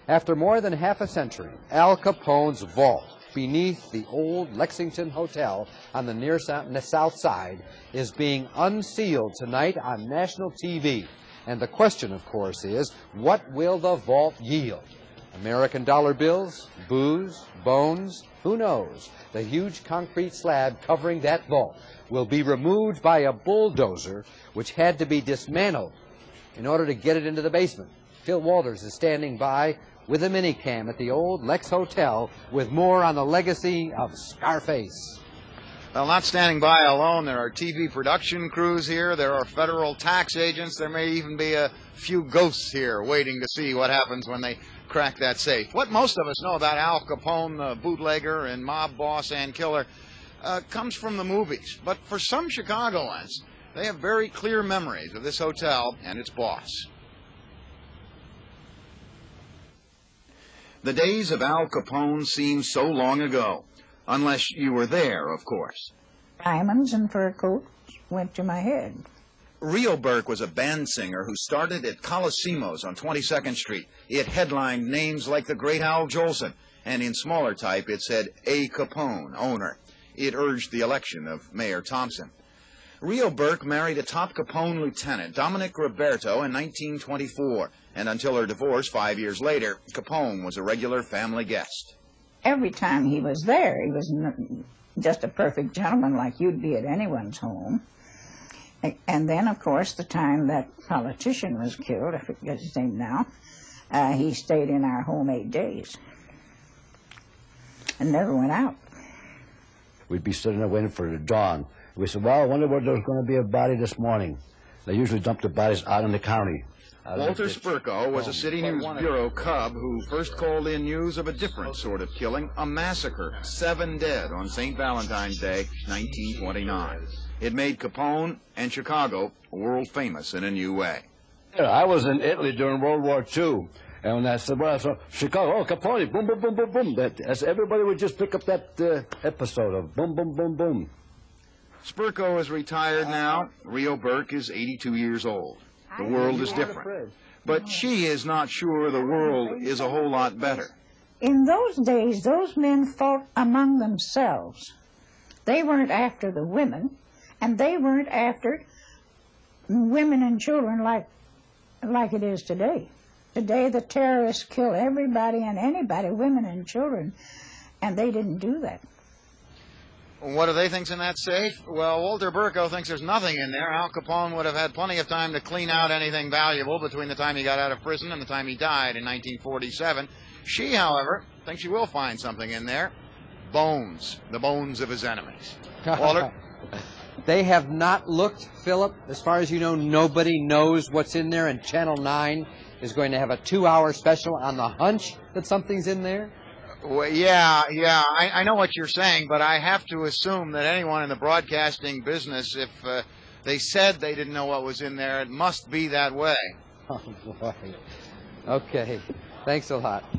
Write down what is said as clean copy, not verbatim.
After more than half a century, Al Capone's vault beneath the old Lexington Hotel on the near south side is being unsealed tonight on national TV. And the question, of course, is, what will the vault yield? American dollar bills? Booze? Bones? Who knows? The huge concrete slab covering that vault will be removed by a bulldozer, which had to be dismantled in order to get it into the basement. Phil Walters is standing by with a minicam at the old Lex Hotel with more on the legacy of Scarface. Well, not standing by alone. There are TV production crews here. There are federal tax agents. There may even be a few ghosts here waiting to see what happens when they crack that safe. What most of us know about Al Capone, the bootlegger and mob boss and killer, comes from the movies. But for some Chicagoans, they have very clear memories of this hotel and its boss. The days of Al Capone seem so long ago, unless you were there, of course. Diamonds and fur coats went to my head. Rio Burke was a band singer who started at Coliseumos on 22nd Street. It headlined names like the great Al Jolson, and in smaller type it said A. Capone, owner. It urged the election of Mayor Thompson. Rio Burke married a top Capone lieutenant, Dominic Roberto, in 1924, and until her divorce 5 years later, Capone was a regular family guest. Every time he was there, he was just a perfect gentleman like you'd be at anyone's home. And then, of course, the time that politician was killed, I forget his name now, he stayed in our home 8 days and never went out. We'd be sitting there waiting for the dawn. We said, well, I wonder where there's going to be a body this morning. They usually dump the bodies out in the county. Walter Spurko was a City News Bureau cub who first called in news of a different sort of killing, a massacre, 7 dead on St. Valentine's Day, 1929. It made Capone and Chicago world famous in a new way. Yeah, I was in Italy during World War II, and when I said, well, I saw Chicago, oh, Capone, boom, boom, boom, boom, boom. Everybody would just pick up that episode of boom, boom, boom, boom. Spurko is retired now. Rio Burke is 82 years old. The world is different. But she is not sure the world is a whole lot better. In those days, those men fought among themselves. They weren't after the women, and they weren't after women and children like it is today. Today, the terrorists kill everybody and anybody, women and children, and they didn't do that. What do they think's in that safe? Well, Walter Burko thinks there's nothing in there. Al Capone would have had plenty of time to clean out anything valuable between the time he got out of prison and the time he died in 1947. She, however, thinks she will find something in there. Bones. The bones of his enemies. Walter? They have not looked, Philip. As far as you know, nobody knows what's in there, and Channel 9 is going to have a 2-hour special on the hunch that something's in there. Well, yeah, I know what you're saying, but I have to assume that anyone in the broadcasting business, if they said they didn't know what was in there, it must be that way. Oh, boy. Okay. Thanks a lot.